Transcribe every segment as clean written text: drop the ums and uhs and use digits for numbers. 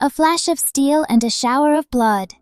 A flash of steel and a shower of blood.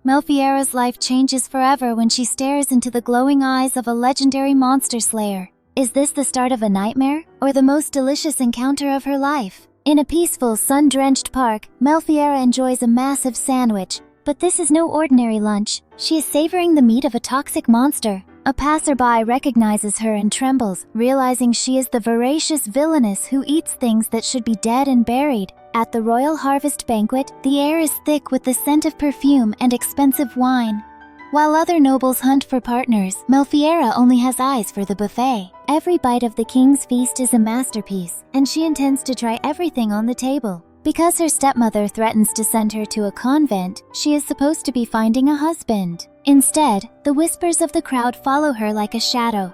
Melphiera's life changes forever when she stares into the glowing eyes of a legendary monster slayer. Is this the start of a nightmare, or the most delicious encounter of her life? In a peaceful, sun-drenched park, Melphiera enjoys a massive sandwich. But this is no ordinary lunch. She is savoring the meat of a toxic monster. A passerby recognizes her and trembles, realizing she is the Voracious Villainess who eats things that should be dead and buried. At the royal harvest banquet, the air is thick with the scent of perfume and expensive wine. While other nobles hunt for partners, Melphiera only has eyes for the buffet. Every bite of the king's feast is a masterpiece, and she intends to try everything on the table. Because her stepmother threatens to send her to a convent, she is supposed to be finding a husband. Instead, the whispers of the crowd follow her like a shadow.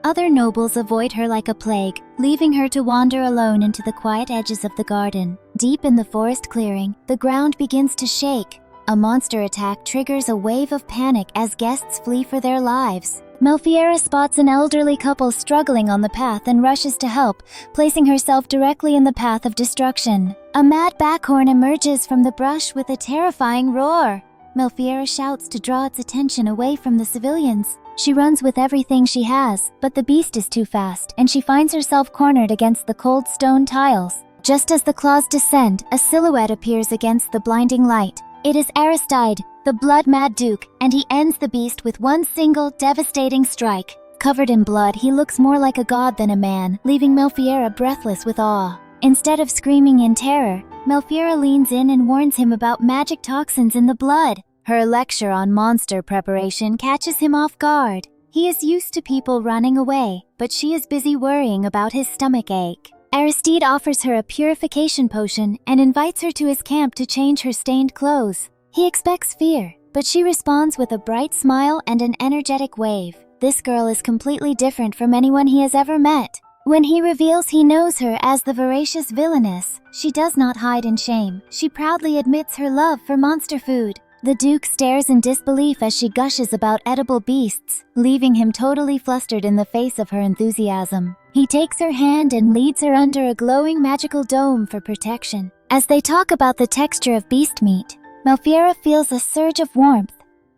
Other nobles avoid her like a plague, leaving her to wander alone into the quiet edges of the garden. Deep in the forest clearing, the ground begins to shake. A monster attack triggers a wave of panic as guests flee for their lives. Melphiera spots an elderly couple struggling on the path and rushes to help, placing herself directly in the path of destruction. A mad backhorn emerges from the brush with a terrifying roar. Melphiera shouts to draw its attention away from the civilians. She runs with everything she has, but the beast is too fast, and she finds herself cornered against the cold stone tiles. Just as the claws descend, a silhouette appears against the blinding light. It is Aristide, the blood-mad duke, and he ends the beast with one single, devastating strike. Covered in blood, he looks more like a god than a man, leaving Melphiera breathless with awe. Instead of screaming in terror, Melphiera leans in and warns him about magic toxins in the blood. Her lecture on monster preparation catches him off guard. He is used to people running away, but she is busy worrying about his stomach ache. Aristide offers her a purification potion and invites her to his camp to change her stained clothes. He expects fear, but she responds with a bright smile and an energetic wave. This girl is completely different from anyone he has ever met. When he reveals he knows her as the Voracious Villainess, she does not hide in shame. She proudly admits her love for monster food. The Duke stares in disbelief as she gushes about edible beasts, leaving him totally flustered in the face of her enthusiasm. He takes her hand and leads her under a glowing magical dome for protection. As they talk about the texture of beast meat, Melphiera feels a surge of warmth.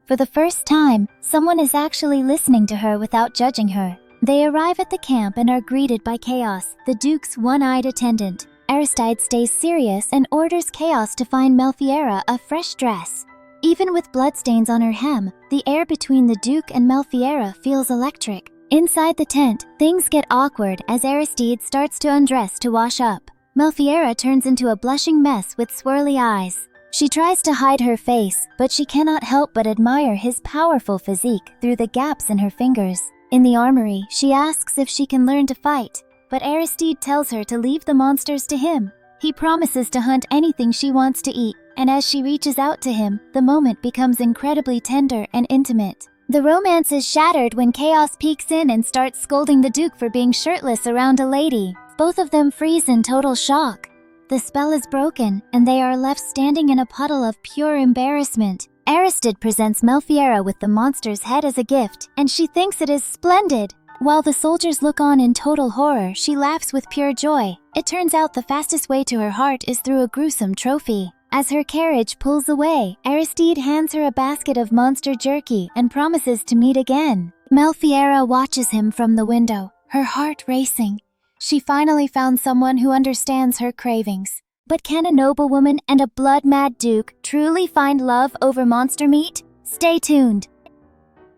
For the first time, someone is actually listening to her without judging her. They arrive at the camp and are greeted by Chaos, the Duke's one-eyed attendant. Aristide stays serious and orders Chaos to find Melphiera a fresh dress. Even with bloodstains on her hem, the air between the Duke and Melphiera feels electric. Inside the tent, things get awkward as Aristide starts to undress to wash up. Melphiera turns into a blushing mess with swirly eyes. She tries to hide her face, but she cannot help but admire his powerful physique through the gaps in her fingers. In the armory, she asks if she can learn to fight, but Aristide tells her to leave the monsters to him. He promises to hunt anything she wants to eat, and as she reaches out to him, the moment becomes incredibly tender and intimate. The romance is shattered when Chaos peeks in and starts scolding the Duke for being shirtless around a lady. Both of them freeze in total shock. The spell is broken, and they are left standing in a puddle of pure embarrassment. Aristide presents Melphiera with the monster's head as a gift, and she thinks it is splendid. While the soldiers look on in total horror, she laughs with pure joy. It turns out the fastest way to her heart is through a gruesome trophy. As her carriage pulls away, Aristide hands her a basket of monster jerky and promises to meet again. Melphiera watches him from the window, her heart racing. She finally found someone who understands her cravings. But can a noblewoman and a blood-mad duke truly find love over monster meat? Stay tuned!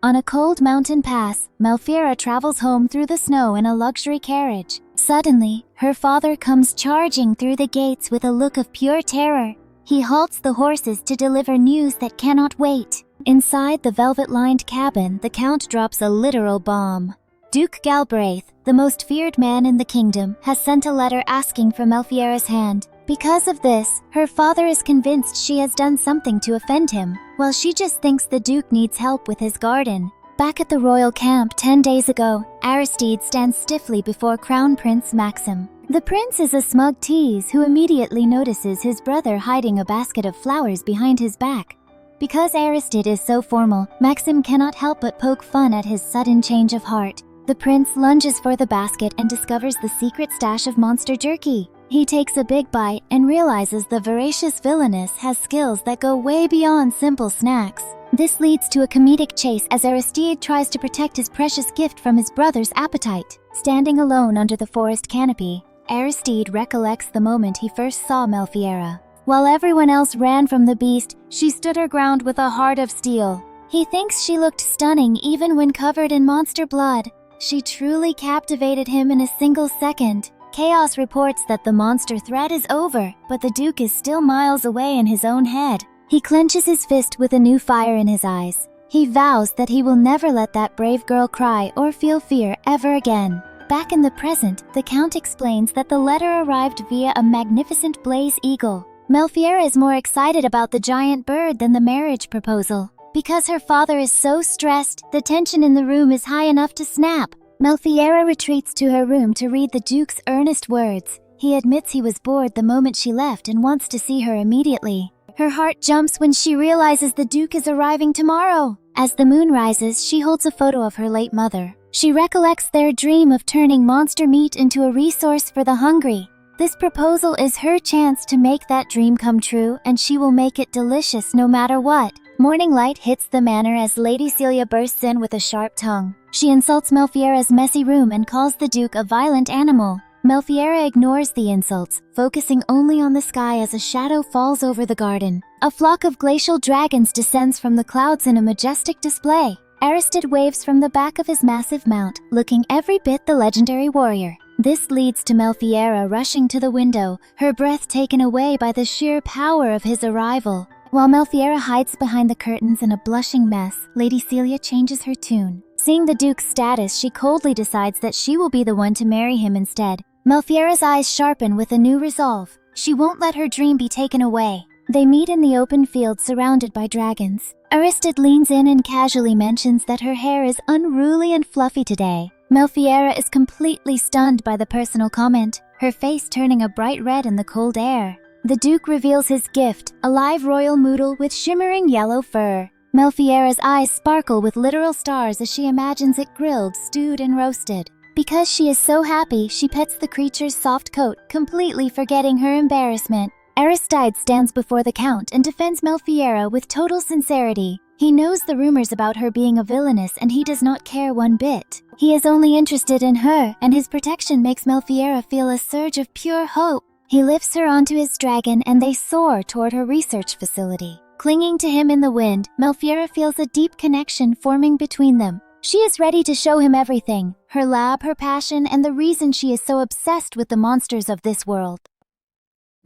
On a cold mountain pass, Melphiera travels home through the snow in a luxury carriage. Suddenly, her father comes charging through the gates with a look of pure terror. He halts the horses to deliver news that cannot wait. Inside the velvet-lined cabin, the Count drops a literal bomb. Duke Galbraith, the most feared man in the kingdom, has sent a letter asking for Melphiera's hand. Because of this, her father is convinced she has done something to offend him, while she just thinks the Duke needs help with his garden. Back at the royal camp 10 days ago, Aristide stands stiffly before Crown Prince Maxim. The prince is a smug tease who immediately notices his brother hiding a basket of flowers behind his back. Because Aristide is so formal, Maxim cannot help but poke fun at his sudden change of heart. The prince lunges for the basket and discovers the secret stash of monster jerky. He takes a big bite and realizes the Voracious Villainess has skills that go way beyond simple snacks. This leads to a comedic chase as Aristide tries to protect his precious gift from his brother's appetite. Standing alone under the forest canopy, Aristide recollects the moment he first saw Melphiera. While everyone else ran from the beast, she stood her ground with a heart of steel. He thinks she looked stunning even when covered in monster blood. She truly captivated him in a single second. Chaos reports that the monster threat is over, but the Duke is still miles away in his own head. He clenches his fist with a new fire in his eyes. He vows that he will never let that brave girl cry or feel fear ever again. Back in the present, the Count explains that the letter arrived via a magnificent blaze eagle. Melphiera is more excited about the giant bird than the marriage proposal. Because her father is so stressed, the tension in the room is high enough to snap. Melphiera retreats to her room to read the Duke's earnest words. He admits he was bored the moment she left and wants to see her immediately. Her heart jumps when she realizes the Duke is arriving tomorrow. As the moon rises, she holds a photo of her late mother. She recollects their dream of turning monster meat into a resource for the hungry. This proposal is her chance to make that dream come true, and she will make it delicious no matter what. Morning light hits the manor as Lady Celia bursts in with a sharp tongue. She insults Melphiera's messy room and calls the Duke a violent animal. Melphiera ignores the insults, focusing only on the sky as a shadow falls over the garden. A flock of glacial dragons descends from the clouds in a majestic display. Aristide waves from the back of his massive mount, looking every bit the legendary warrior. This leads to Melphiera rushing to the window, her breath taken away by the sheer power of his arrival. While Melphiera hides behind the curtains in a blushing mess, Lady Celia changes her tune. Seeing the Duke's status, she coldly decides that she will be the one to marry him instead. Melphiera's eyes sharpen with a new resolve. She won't let her dream be taken away. They meet in the open field surrounded by dragons. Aristide leans in and casually mentions that her hair is unruly and fluffy today. Melphiera is completely stunned by the personal comment, her face turning a bright red in the cold air. The Duke reveals his gift, a live royal moodle with shimmering yellow fur. Melphiera's eyes sparkle with literal stars as she imagines it grilled, stewed, and roasted. Because she is so happy, she pets the creature's soft coat, completely forgetting her embarrassment. Aristide stands before the Count and defends Melphiera with total sincerity. He knows the rumors about her being a villainess and he does not care one bit. He is only interested in her, and his protection makes Melphiera feel a surge of pure hope. He lifts her onto his dragon and they soar toward her research facility. Clinging to him in the wind, Melphiera feels a deep connection forming between them. She is ready to show him everything, her lab, her passion, and the reason she is so obsessed with the monsters of this world.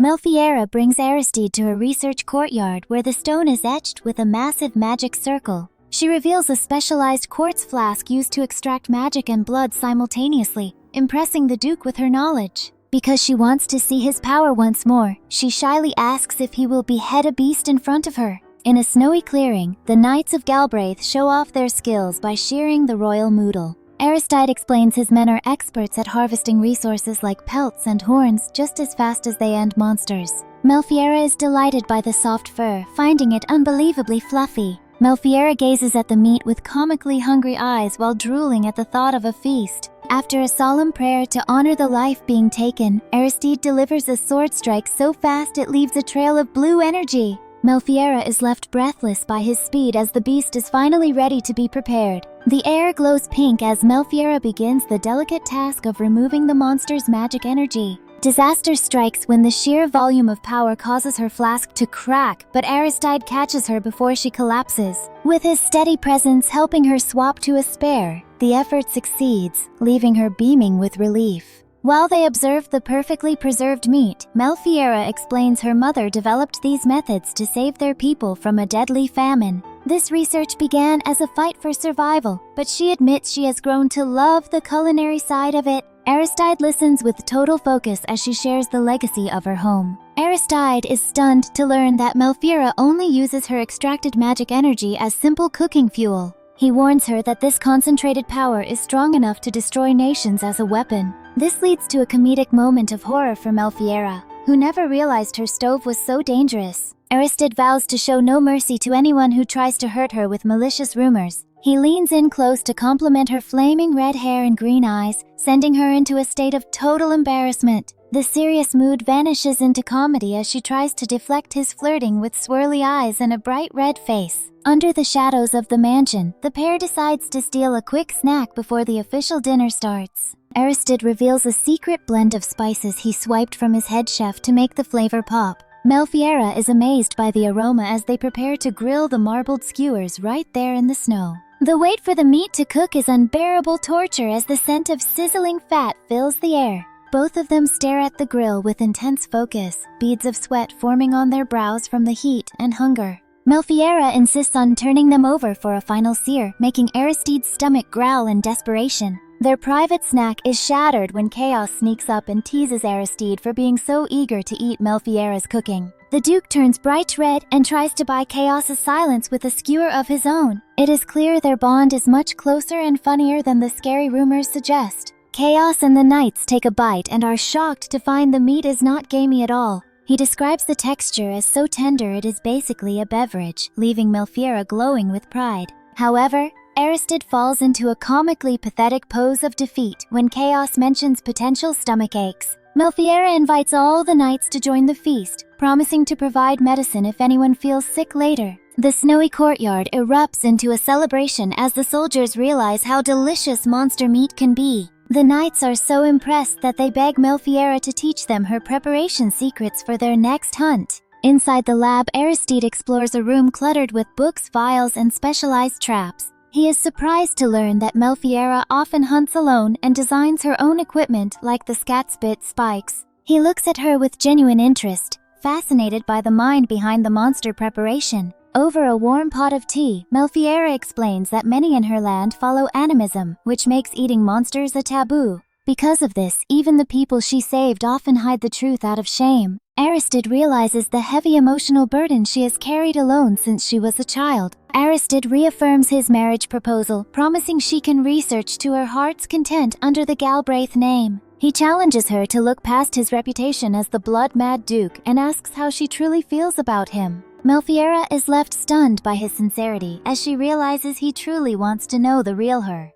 Melphiera brings Aristide to a research courtyard where the stone is etched with a massive magic circle. She reveals a specialized quartz flask used to extract magic and blood simultaneously, impressing the Duke with her knowledge. Because she wants to see his power once more, she shyly asks if he will behead a beast in front of her. In a snowy clearing, the Knights of Galbraith show off their skills by shearing the royal moodle. Aristide explains his men are experts at harvesting resources like pelts and horns just as fast as they end monsters. Melphiera is delighted by the soft fur, finding it unbelievably fluffy. Melphiera gazes at the meat with comically hungry eyes while drooling at the thought of a feast. After a solemn prayer to honor the life being taken, Aristide delivers a sword strike so fast it leaves a trail of blue energy. Melphiera is left breathless by his speed as the beast is finally ready to be prepared. The air glows pink as Melphiera begins the delicate task of removing the monster's magic energy. Disaster strikes when the sheer volume of power causes her flask to crack, but Aristide catches her before she collapses. With his steady presence helping her swap to a spare, the effort succeeds, leaving her beaming with relief. While they observe the perfectly preserved meat, Melphiera explains her mother developed these methods to save their people from a deadly famine. This research began as a fight for survival, but she admits she has grown to love the culinary side of it. Aristide listens with total focus as she shares the legacy of her home. Aristide is stunned to learn that Melphiera only uses her extracted magic energy as simple cooking fuel. He warns her that this concentrated power is strong enough to destroy nations as a weapon. This leads to a comedic moment of horror for Melphiera, who never realized her stove was so dangerous. Aristide vows to show no mercy to anyone who tries to hurt her with malicious rumors. He leans in close to compliment her flaming red hair and green eyes, sending her into a state of total embarrassment. The serious mood vanishes into comedy as she tries to deflect his flirting with swirly eyes and a bright red face. Under the shadows of the mansion, the pair decides to steal a quick snack before the official dinner starts. Aristide reveals a secret blend of spices he swiped from his head chef to make the flavor pop. Melphiera is amazed by the aroma as they prepare to grill the marbled skewers right there in the snow. The wait for the meat to cook is unbearable torture as the scent of sizzling fat fills the air. Both of them stare at the grill with intense focus, beads of sweat forming on their brows from the heat and hunger. Melphiera insists on turning them over for a final sear, making Aristide's stomach growl in desperation. Their private snack is shattered when Chaos sneaks up and teases Aristide for being so eager to eat Melphiera's cooking. The Duke turns bright red and tries to buy Chaos' silence with a skewer of his own. It is clear their bond is much closer and funnier than the scary rumors suggest. Chaos and the Knights take a bite and are shocked to find the meat is not gamey at all. He describes the texture as so tender it is basically a beverage, leaving Melphiera glowing with pride. However, Aristide falls into a comically pathetic pose of defeat when Chaos mentions potential stomach aches. Melphiera invites all the knights to join the feast, promising to provide medicine if anyone feels sick later. The snowy courtyard erupts into a celebration as the soldiers realize how delicious monster meat can be. The knights are so impressed that they beg Melphiera to teach them her preparation secrets for their next hunt. Inside the lab, Aristide explores a room cluttered with books, vials, and specialized traps. He is surprised to learn that Melphiera often hunts alone and designs her own equipment like the scatspit spikes. He looks at her with genuine interest, fascinated by the mind behind the monster preparation. Over a warm pot of tea, Melphiera explains that many in her land follow animism, which makes eating monsters a taboo. Because of this, even the people she saved often hide the truth out of shame. Aristide realizes the heavy emotional burden she has carried alone since she was a child. Aristide reaffirms his marriage proposal, promising she can research to her heart's content under the Galbraith name. He challenges her to look past his reputation as the blood-mad Duke and asks how she truly feels about him. Melphiera is left stunned by his sincerity as she realizes he truly wants to know the real her.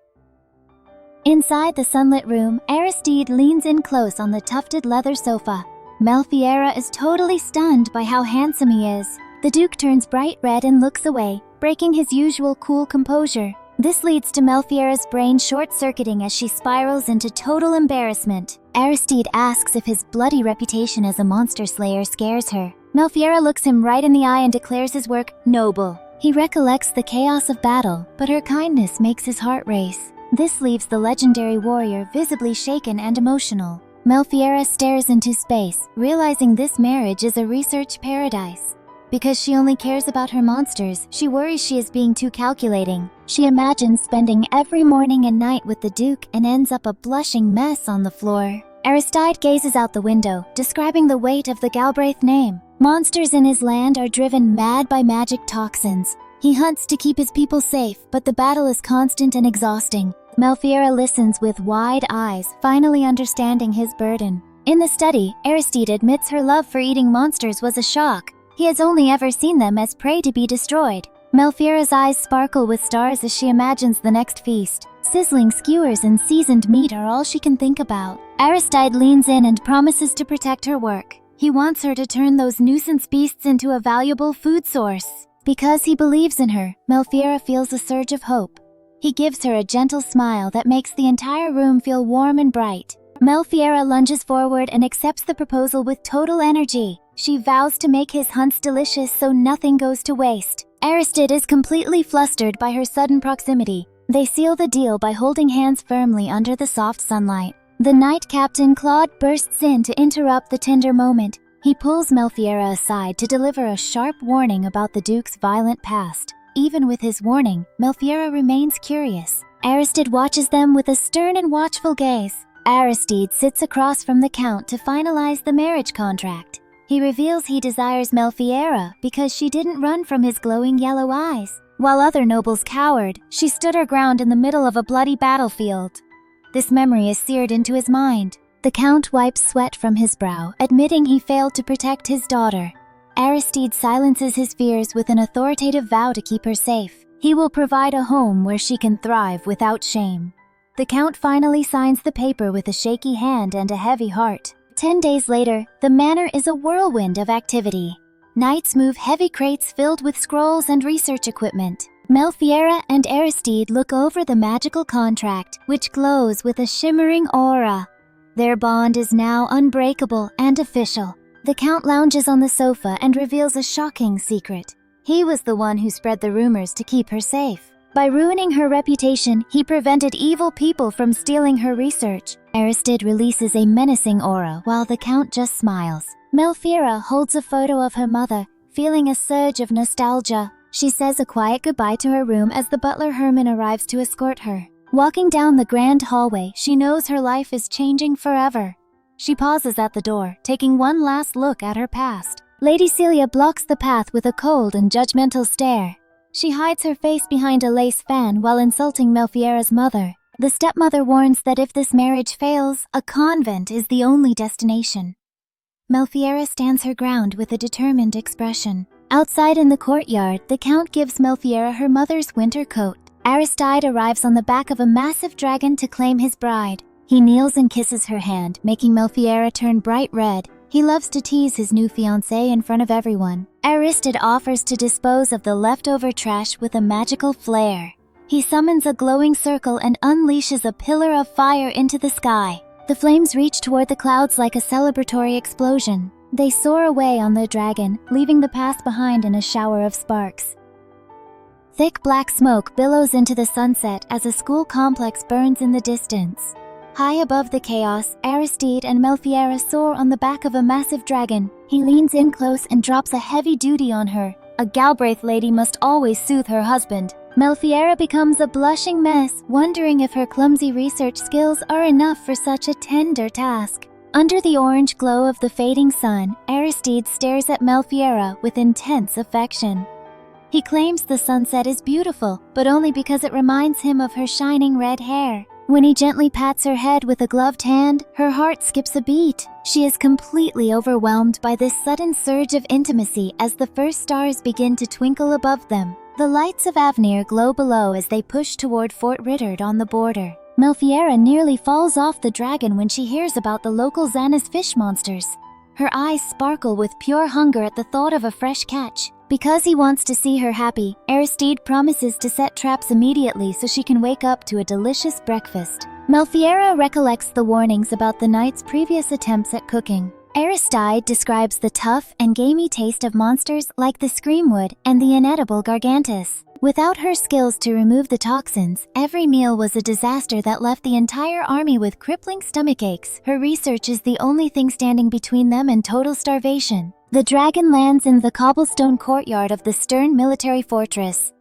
Inside the sunlit room, Aristide leans in close on the tufted leather sofa. Melphiera is totally stunned by how handsome he is. The Duke turns bright red and looks away, breaking his usual cool composure. This leads to Melphiera's brain short-circuiting as she spirals into total embarrassment. Aristide asks if his bloody reputation as a monster slayer scares her. Melphiera looks him right in the eye and declares his work noble. He recollects the chaos of battle, but her kindness makes his heart race. This leaves the legendary warrior visibly shaken and emotional. Melphiera stares into space, realizing this marriage is a research paradise. Because she only cares about her monsters, she worries she is being too calculating. She imagines spending every morning and night with the Duke and ends up a blushing mess on the floor. Aristide gazes out the window, describing the weight of the Galbraith name. Monsters in his land are driven mad by magic toxins. He hunts to keep his people safe, but the battle is constant and exhausting. Melphiera listens with wide eyes, finally understanding his burden. In the study, Aristide admits her love for eating monsters was a shock. He has only ever seen them as prey to be destroyed. Melphiera's eyes sparkle with stars as she imagines the next feast. Sizzling skewers and seasoned meat are all she can think about. Aristide leans in and promises to protect her work. He wants her to turn those nuisance beasts into a valuable food source. Because he believes in her, Melphiera feels a surge of hope. He gives her a gentle smile that makes the entire room feel warm and bright. Melphiera lunges forward and accepts the proposal with total energy. She vows to make his hunts delicious so nothing goes to waste. Aristide is completely flustered by her sudden proximity. They seal the deal by holding hands firmly under the soft sunlight. The Knight Captain Claude bursts in to interrupt the tender moment. He pulls Melphiera aside to deliver a sharp warning about the Duke's violent past. Even with his warning, Melphiera remains curious. Aristide watches them with a stern and watchful gaze. Aristide sits across from the Count to finalize the marriage contract. He reveals he desires Melphiera because she didn't run from his glowing yellow eyes. While other nobles cowered, she stood her ground in the middle of a bloody battlefield. This memory is seared into his mind. The Count wipes sweat from his brow, admitting he failed to protect his daughter. Aristide silences his fears with an authoritative vow to keep her safe. He will provide a home where she can thrive without shame. The Count finally signs the paper with a shaky hand and a heavy heart. 10 days later, the manor is a whirlwind of activity. Knights move heavy crates filled with scrolls and research equipment. Melphiera and Aristide look over the magical contract, which glows with a shimmering aura. Their bond is now unbreakable and official. The Count lounges on the sofa and reveals a shocking secret. He was the one who spread the rumors to keep her safe. By ruining her reputation, he prevented evil people from stealing her research. Aristide releases a menacing aura while the Count just smiles. Melphiera holds a photo of her mother, feeling a surge of nostalgia. She says a quiet goodbye to her room as the butler Herman arrives to escort her. Walking down the grand hallway, she knows her life is changing forever. She pauses at the door, taking one last look at her past. Lady Celia blocks the path with a cold and judgmental stare. She hides her face behind a lace fan while insulting Melphiera's mother. The stepmother warns that if this marriage fails, a convent is the only destination. Melphiera stands her ground with a determined expression. Outside in the courtyard, the Count gives Melphiera her mother's winter coat. Aristide arrives on the back of a massive dragon to claim his bride. He kneels and kisses her hand, making Melphiera turn bright red. He loves to tease his new fiancée in front of everyone. Aristide offers to dispose of the leftover trash with a magical flare. He summons a glowing circle and unleashes a pillar of fire into the sky. The flames reach toward the clouds like a celebratory explosion. They soar away on the dragon, leaving the past behind in a shower of sparks. Thick black smoke billows into the sunset as a school complex burns in the distance. High above the chaos, Aristide and Melphiera soar on the back of a massive dragon. He leans in close and drops a heavy duty on her. A Galbraith lady must always soothe her husband. Melphiera becomes a blushing mess, wondering if her clumsy research skills are enough for such a tender task. Under the orange glow of the fading sun, Aristide stares at Melphiera with intense affection. He claims the sunset is beautiful, but only because it reminds him of her shining red hair. When he gently pats her head with a gloved hand, her heart skips a beat. She is completely overwhelmed by this sudden surge of intimacy as the first stars begin to twinkle above them. The lights of Avenir glow below as they push toward Fort Rittard on the border. Melphiera nearly falls off the dragon when she hears about the local Xana's fish monsters. Her eyes sparkle with pure hunger at the thought of a fresh catch. Because he wants to see her happy, Aristide promises to set traps immediately so she can wake up to a delicious breakfast. Melphiera recollects the warnings about the knight's previous attempts at cooking. Aristide describes the tough and gamey taste of monsters like the screamwood and the inedible gargantus. Without her skills to remove the toxins, every meal was a disaster that left the entire army with crippling stomach aches. Her research is the only thing standing between them and total starvation. The dragon lands in the cobblestone courtyard of the stern military fortress.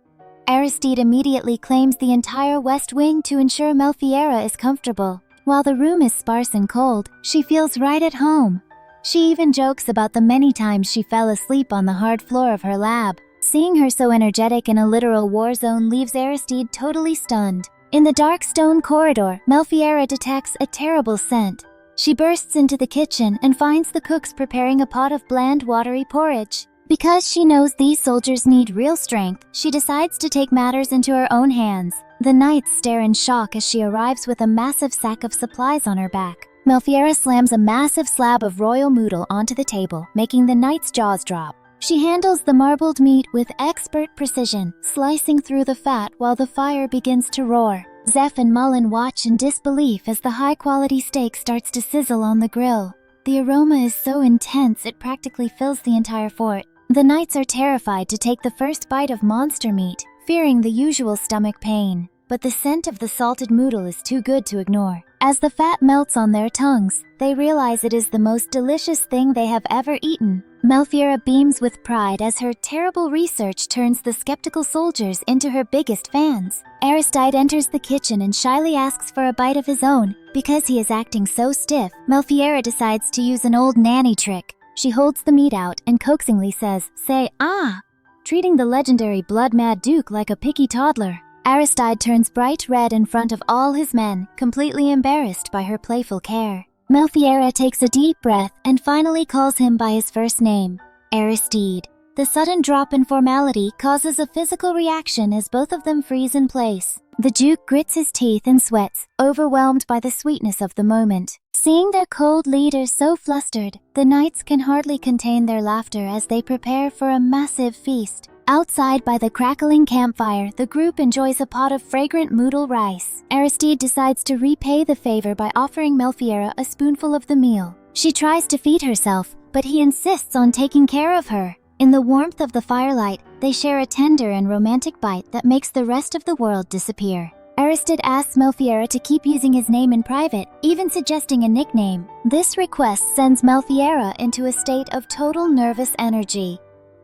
Aristide immediately claims the entire west wing to ensure Melphiera is comfortable. While the room is sparse and cold, she feels right at home. She even jokes about the many times she fell asleep on the hard floor of her lab. Seeing her so energetic in a literal war zone leaves Aristide totally stunned. In the dark stone corridor, Melphiera detects a terrible scent. She bursts into the kitchen and finds the cooks preparing a pot of bland, watery porridge. Because she knows these soldiers need real strength, she decides to take matters into her own hands. The knights stare in shock as she arrives with a massive sack of supplies on her back. Melphiera slams a massive slab of royal noodle onto the table, making the knights' jaws drop. She handles the marbled meat with expert precision, slicing through the fat while the fire begins to roar. Zeph and Mullen watch in disbelief as the high-quality steak starts to sizzle on the grill. The aroma is so intense it practically fills the entire fort. The knights are terrified to take the first bite of monster meat, fearing the usual stomach pain. But the scent of the salted noodle is too good to ignore. As the fat melts on their tongues, they realize it is the most delicious thing they have ever eaten. Melphiera beams with pride as her terrible research turns the skeptical soldiers into her biggest fans. Aristide enters the kitchen and shyly asks for a bite of his own. Because he is acting so stiff, Melphiera decides to use an old nanny trick. She holds the meat out and coaxingly says, "Say, ah!" treating the legendary blood-mad Duke like a picky toddler. Aristide turns bright red in front of all his men, completely embarrassed by her playful care. Melphiera takes a deep breath and finally calls him by his first name, Aristide. The sudden drop in formality causes a physical reaction as both of them freeze in place. The Duke grits his teeth and sweats, overwhelmed by the sweetness of the moment. Seeing their cold leader so flustered, the knights can hardly contain their laughter as they prepare for a massive feast. Outside by the crackling campfire, the group enjoys a pot of fragrant noodle rice. Aristide decides to repay the favor by offering Melphiera a spoonful of the meal. She tries to feed herself, but he insists on taking care of her. In the warmth of the firelight, they share a tender and romantic bite that makes the rest of the world disappear. Aristide asks Melphiera to keep using his name in private, even suggesting a nickname. This request sends Melphiera into a state of total nervous energy.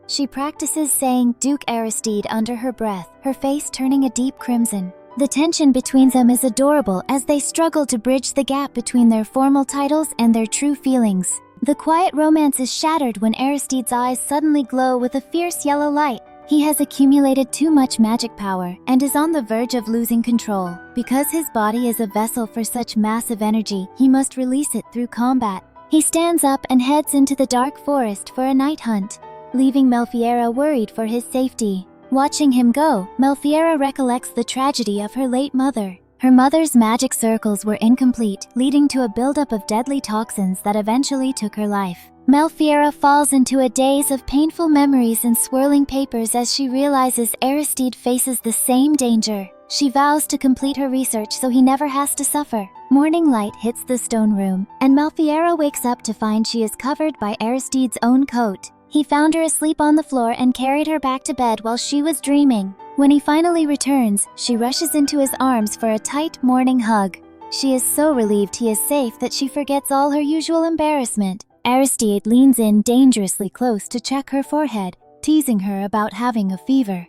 She practices saying Duke Aristide under her breath, her face turning a deep crimson. The tension between them is adorable as they struggle to bridge the gap between their formal titles and their true feelings. The quiet romance is shattered when Aristide's eyes suddenly glow with a fierce yellow light. He has accumulated too much magic power and is on the verge of losing control. Because his body is a vessel for such massive energy, he must release it through combat. He stands up and heads into the dark forest for a night hunt, leaving Melphiera worried for his safety. Watching him go, Melphiera recollects the tragedy of her late mother. Her mother's magic circles were incomplete, leading to a buildup of deadly toxins that eventually took her life. Melphiera falls into a daze of painful memories and swirling papers as she realizes Aristide faces the same danger. She vows to complete her research so he never has to suffer. Morning light hits the stone room, and Melphiera wakes up to find she is covered by Aristide's own coat. He found her asleep on the floor and carried her back to bed while she was dreaming. When he finally returns, she rushes into his arms for a tight morning hug. She is so relieved he is safe that she forgets all her usual embarrassment. Aristide leans in dangerously close to check her forehead, teasing her about having a fever.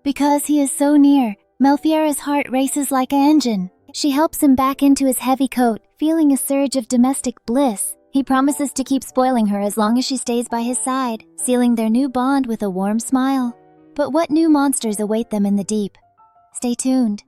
Because he is so near, Melphiera's heart races like an engine. She helps him back into his heavy coat, feeling a surge of domestic bliss. He promises to keep spoiling her as long as she stays by his side, sealing their new bond with a warm smile. But what new monsters await them in the deep? Stay tuned.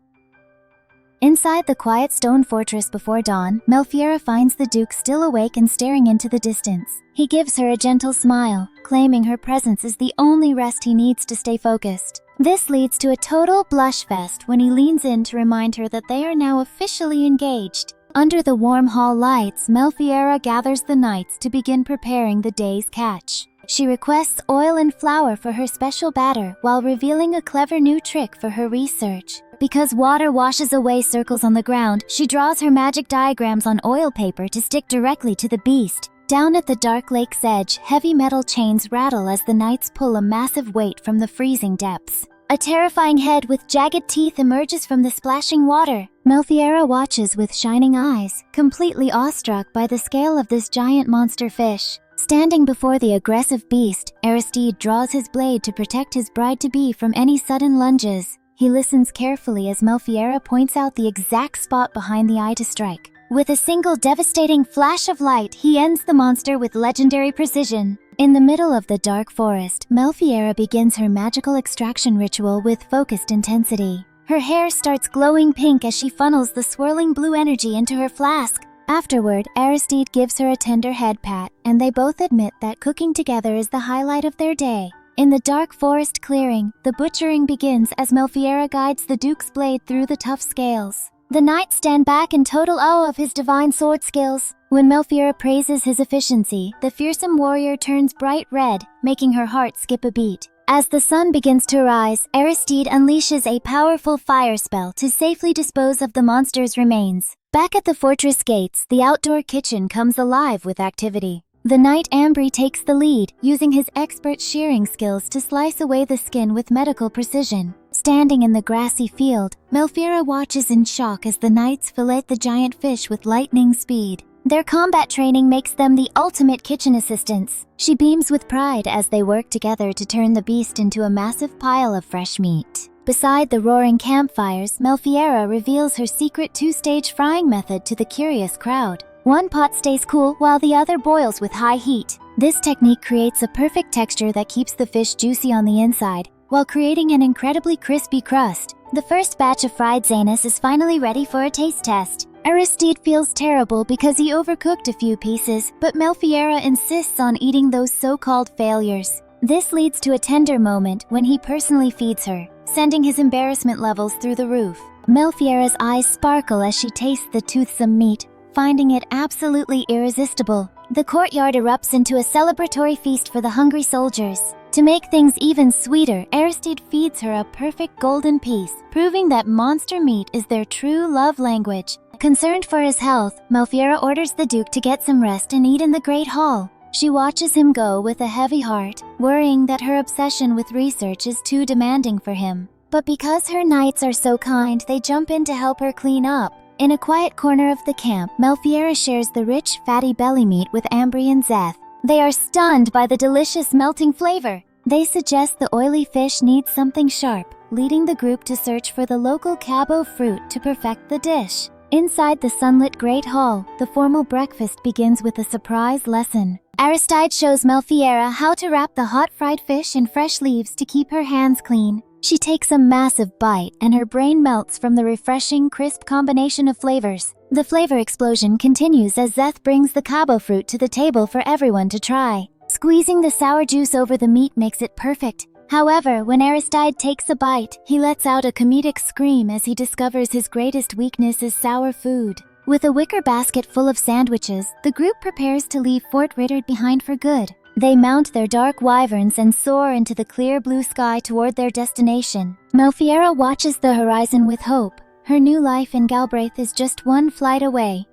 Inside the quiet stone fortress before dawn, Melphiera finds the Duke still awake and staring into the distance. He gives her a gentle smile, claiming her presence is the only rest he needs to stay focused. This leads to a total blush fest when he leans in to remind her that they are now officially engaged. Under the warm hall lights, Melphiera gathers the knights to begin preparing the day's catch. She requests oil and flour for her special batter while revealing a clever new trick for her research. Because water washes away circles on the ground, she draws her magic diagrams on oil paper to stick directly to the beast. Down at the dark lake's edge, heavy metal chains rattle as the knights pull a massive weight from the freezing depths. A terrifying head with jagged teeth emerges from the splashing water. Melphiera watches with shining eyes, completely awestruck by the scale of this giant monster fish. Standing before the aggressive beast, Aristide draws his blade to protect his bride-to-be from any sudden lunges. He listens carefully as Melphiera points out the exact spot behind the eye to strike. With a single devastating flash of light, he ends the monster with legendary precision. In the middle of the dark forest, Melphiera begins her magical extraction ritual with focused intensity. Her hair starts glowing pink as she funnels the swirling blue energy into her flask. Afterward, Aristide gives her a tender head pat, and they both admit that cooking together is the highlight of their day. In the dark forest clearing, the butchering begins as Melphiera guides the Duke's blade through the tough scales. The knights stand back in total awe of his divine sword skills. When Melphiera praises his efficiency, the fearsome warrior turns bright red, making her heart skip a beat. As the sun begins to rise, Aristide unleashes a powerful fire spell to safely dispose of the monster's remains. Back at the fortress gates, the outdoor kitchen comes alive with activity. The knight Ambry takes the lead, using his expert shearing skills to slice away the skin with medical precision. Standing in the grassy field, Melphiera watches in shock as the knights fillet the giant fish with lightning speed. Their combat training makes them the ultimate kitchen assistants. She beams with pride as they work together to turn the beast into a massive pile of fresh meat. Beside the roaring campfires, Melphiera reveals her secret two-stage frying method to the curious crowd. One pot stays cool while the other boils with high heat. This technique creates a perfect texture that keeps the fish juicy on the inside, while creating an incredibly crispy crust. The first batch of fried zanus is finally ready for a taste test. Aristide feels terrible because he overcooked a few pieces, but Melphiera insists on eating those so-called failures. This leads to a tender moment when he personally feeds her, sending his embarrassment levels through the roof. Melphiera's eyes sparkle as she tastes the toothsome meat, finding it absolutely irresistible. The courtyard erupts into a celebratory feast for the hungry soldiers. To make things even sweeter, Aristide feeds her a perfect golden piece, proving that monster meat is their true love language. Concerned for his health, Melphiera orders the Duke to get some rest and eat in the Great Hall. She watches him go with a heavy heart, worrying that her obsession with research is too demanding for him. But because her knights are so kind, they jump in to help her clean up. In a quiet corner of the camp, Melphiera shares the rich, fatty belly meat with Ambry and Zeth. They are stunned by the delicious melting flavor. They suggest the oily fish needs something sharp, leading the group to search for the local cabo fruit to perfect the dish. Inside the sunlit Great Hall, the formal breakfast begins with a surprise lesson. Aristide shows Melphiera how to wrap the hot fried fish in fresh leaves to keep her hands clean. She takes a massive bite, and her brain melts from the refreshing, crisp combination of flavors. The flavor explosion continues as Zeth brings the cabo fruit to the table for everyone to try. Squeezing the sour juice over the meat makes it perfect. However, when Aristide takes a bite, he lets out a comedic scream as he discovers his greatest weakness is sour food. With a wicker basket full of sandwiches, the group prepares to leave Fort Rittard behind for good. They mount their dark wyverns and soar into the clear blue sky toward their destination. Melphiera watches the horizon with hope. Her new life in Galbraith is just one flight away.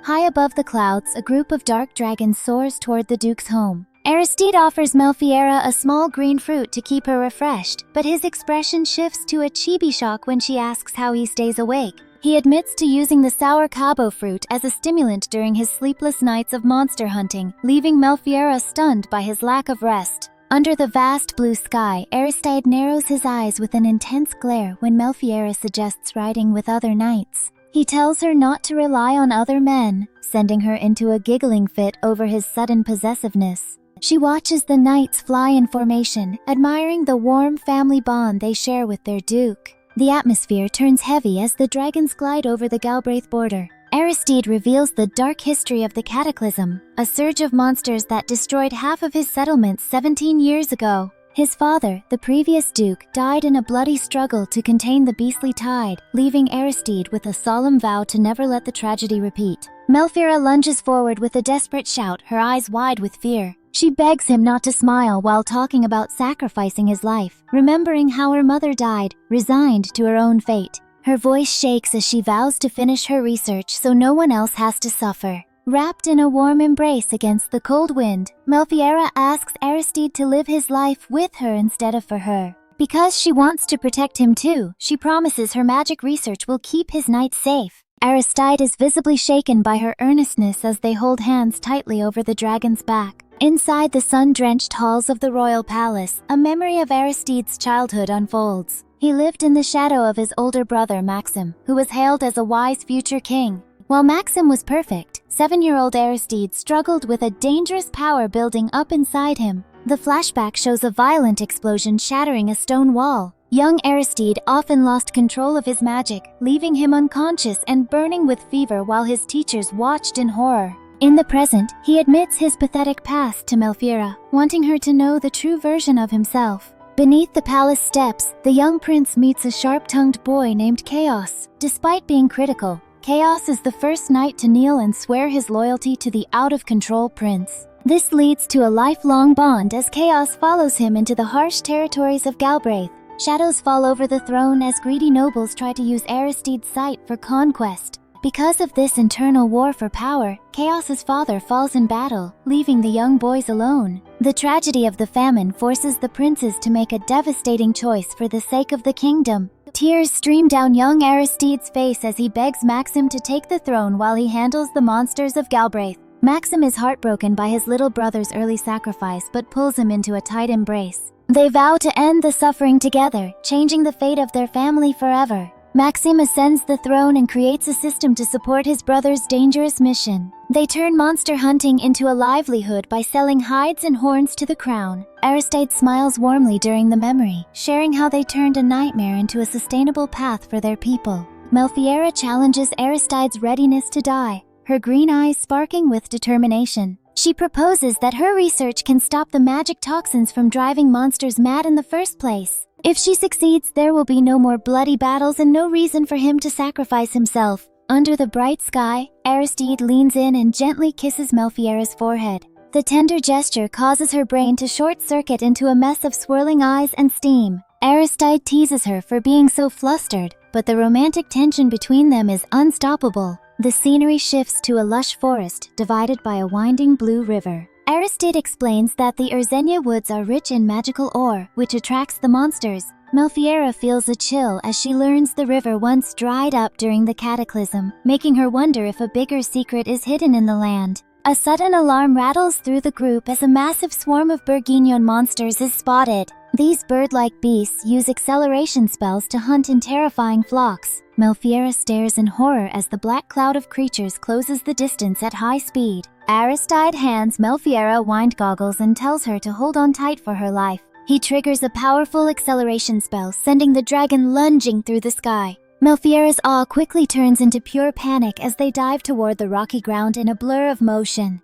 High above the clouds, a group of dark dragons soars toward the Duke's home. Aristide offers Melphiera a small green fruit to keep her refreshed, but his expression shifts to a chibi shock when she asks how he stays awake. He admits to using the sour cabo fruit as a stimulant during his sleepless nights of monster hunting, leaving Melphiera stunned by his lack of rest. Under the vast blue sky, Aristide narrows his eyes with an intense glare when Melphiera suggests riding with other knights. He tells her not to rely on other men, sending her into a giggling fit over his sudden possessiveness. She watches the knights fly in formation, admiring the warm family bond they share with their duke. The atmosphere turns heavy as the dragons glide over the Galbraith border. Aristide reveals the dark history of the Cataclysm, a surge of monsters that destroyed half of his settlements 17 years ago. His father, the previous duke, died in a bloody struggle to contain the beastly tide, leaving Aristide with a solemn vow to never let the tragedy repeat. Melphiera lunges forward with a desperate shout, her eyes wide with fear. She begs him not to smile while talking about sacrificing his life, remembering how her mother died, resigned to her own fate. Her voice shakes as she vows to finish her research so no one else has to suffer. Wrapped in a warm embrace against the cold wind, Melphiera asks Aristide to live his life with her instead of for her. Because she wants to protect him too, she promises her magic research will keep his knights safe. Aristide is visibly shaken by her earnestness as they hold hands tightly over the dragon's back. Inside the sun-drenched halls of the royal palace, a memory of Aristide's childhood unfolds. He lived in the shadow of his older brother Maxim, who was hailed as a wise future king. While Maxim was perfect, 7-year-old Aristide struggled with a dangerous power building up inside him. The flashback shows a violent explosion shattering a stone wall. Young Aristide often lost control of his magic, leaving him unconscious and burning with fever while his teachers watched in horror. In the present, he admits his pathetic past to Melphiera, wanting her to know the true version of himself. Beneath the palace steps, the young prince meets a sharp-tongued boy named Chaos. Despite being critical, Chaos is the first knight to kneel and swear his loyalty to the out-of-control prince. This leads to a lifelong bond as Chaos follows him into the harsh territories of Galbraith. Shadows fall over the throne as greedy nobles try to use Aristide's sight for conquest. Because of this internal war for power, Chaos's father falls in battle, leaving the young boys alone. The tragedy of the famine forces the princes to make a devastating choice for the sake of the kingdom. Tears stream down young Aristide's face as he begs Maxim to take the throne while he handles the monsters of Galbraith. Maxim is heartbroken by his little brother's early sacrifice but pulls him into a tight embrace. They vow to end the suffering together, changing the fate of their family forever. Maxim ascends the throne and creates a system to support his brother's dangerous mission. They turn monster hunting into a livelihood by selling hides and horns to the crown. Aristide smiles warmly during the memory, sharing how they turned a nightmare into a sustainable path for their people. Melphiera challenges Aristide's readiness to die, her green eyes sparking with determination. She proposes that her research can stop the magic toxins from driving monsters mad in the first place. If she succeeds, there will be no more bloody battles and no reason for him to sacrifice himself. Under the bright sky, Aristide leans in and gently kisses Melphiera's forehead. The tender gesture causes her brain to short-circuit into a mess of swirling eyes and steam. Aristide teases her for being so flustered, but the romantic tension between them is unstoppable. The scenery shifts to a lush forest, divided by a winding blue river. Aristide explains that the Urzenia woods are rich in magical ore, which attracts the monsters. Melphiera feels a chill as she learns the river once dried up during the cataclysm, making her wonder if a bigger secret is hidden in the land. A sudden alarm rattles through the group as a massive swarm of bourguignon monsters is spotted. These bird-like beasts use acceleration spells to hunt in terrifying flocks. Melphiera stares in horror as the black cloud of creatures closes the distance at high speed. Aristide hands Melphiera wind goggles and tells her to hold on tight for her life. He triggers a powerful acceleration spell, sending the dragon lunging through the sky. Melphiera's awe quickly turns into pure panic as they dive toward the rocky ground in a blur of motion.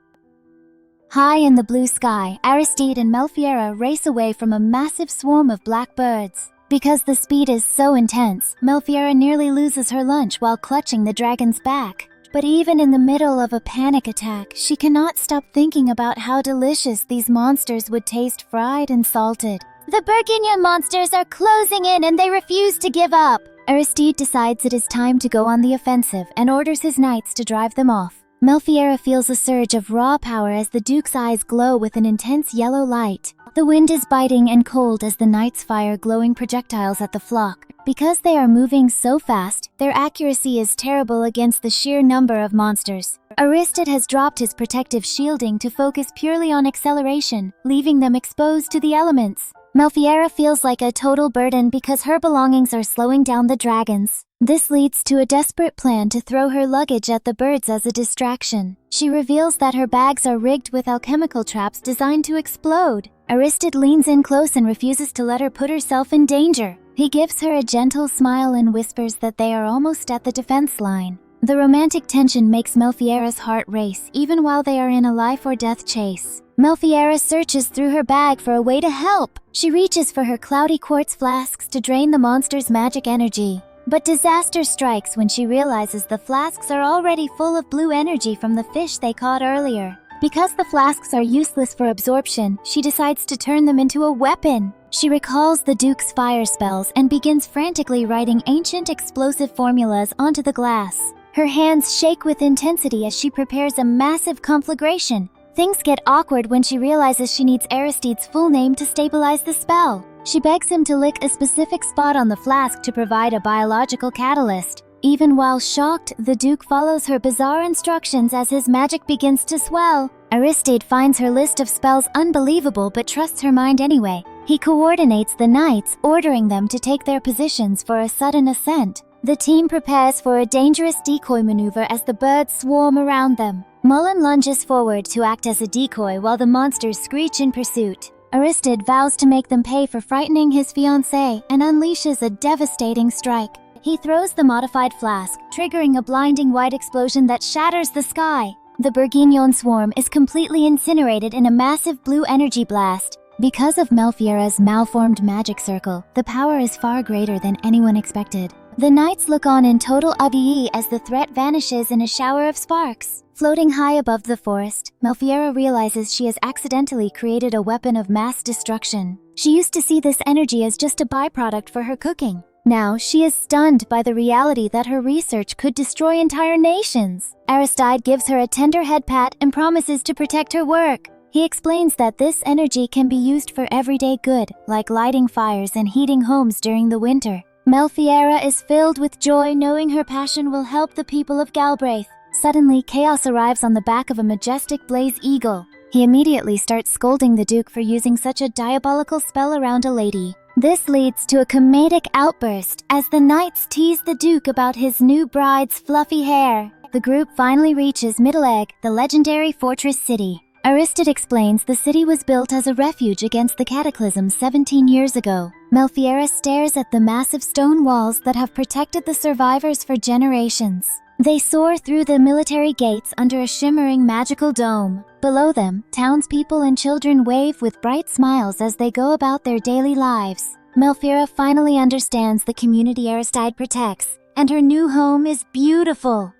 High in the blue sky, Aristide and Melphiera race away from a massive swarm of black birds. Because the speed is so intense, Melphiera nearly loses her lunch while clutching the dragon's back. But even in the middle of a panic attack, she cannot stop thinking about how delicious these monsters would taste fried and salted. The bourguignon monsters are closing in and they refuse to give up. Aristide decides it is time to go on the offensive and orders his knights to drive them off. Melphiera feels a surge of raw power as the Duke's eyes glow with an intense yellow light. The wind is biting and cold as the knights fire glowing projectiles at the flock. Because they are moving so fast, their accuracy is terrible against the sheer number of monsters. Aristide has dropped his protective shielding to focus purely on acceleration, leaving them exposed to the elements. Melphiera feels like a total burden because her belongings are slowing down the dragons. This leads to a desperate plan to throw her luggage at the birds as a distraction. She reveals that her bags are rigged with alchemical traps designed to explode. Aristide leans in close and refuses to let her put herself in danger. He gives her a gentle smile and whispers that they are almost at the defense line. The romantic tension makes Melphiera's heart race even while they are in a life-or-death chase. Melphiera searches through her bag for a way to help. She reaches for her cloudy quartz flasks to drain the monster's magic energy. But disaster strikes when she realizes the flasks are already full of blue energy from the fish they caught earlier. Because the flasks are useless for absorption, she decides to turn them into a weapon. She recalls the Duke's fire spells and begins frantically writing ancient explosive formulas onto the glass. Her hands shake with intensity as she prepares a massive conflagration. Things get awkward when she realizes she needs Aristide's full name to stabilize the spell. She begs him to lick a specific spot on the flask to provide a biological catalyst. Even while shocked, the Duke follows her bizarre instructions as his magic begins to swell. Aristide finds her list of spells unbelievable but trusts her mind anyway. He coordinates the knights, ordering them to take their positions for a sudden ascent. The team prepares for a dangerous decoy maneuver as the birds swarm around them. Mullen lunges forward to act as a decoy while the monsters screech in pursuit. Aristide vows to make them pay for frightening his fiancée and unleashes a devastating strike. He throws the modified flask, triggering a blinding white explosion that shatters the sky. The bourguignon swarm is completely incinerated in a massive blue energy blast. Because of Melphiera's malformed magic circle, the power is far greater than anyone expected. The knights look on in total ennui as the threat vanishes in a shower of sparks. Floating high above the forest, Melphiera realizes she has accidentally created a weapon of mass destruction. She used to see this energy as just a byproduct for her cooking. Now, she is stunned by the reality that her research could destroy entire nations. Aristide gives her a tender head pat and promises to protect her work. He explains that this energy can be used for everyday good, like lighting fires and heating homes during the winter. Melphiera is filled with joy knowing her passion will help the people of Galbraith. Suddenly, chaos arrives on the back of a majestic blaze eagle. He immediately starts scolding the Duke for using such a diabolical spell around a lady. This leads to a comedic outburst as the knights tease the Duke about his new bride's fluffy hair. The group finally reaches Middle Egg, the legendary fortress city. Aristide explains the city was built as a refuge against the cataclysm 17 years ago. Melphiera stares at the massive stone walls that have protected the survivors for generations. They soar through the military gates under a shimmering magical dome. Below them, townspeople and children wave with bright smiles as they go about their daily lives. Melphiera finally understands the community Aristide protects, and her new home is beautiful.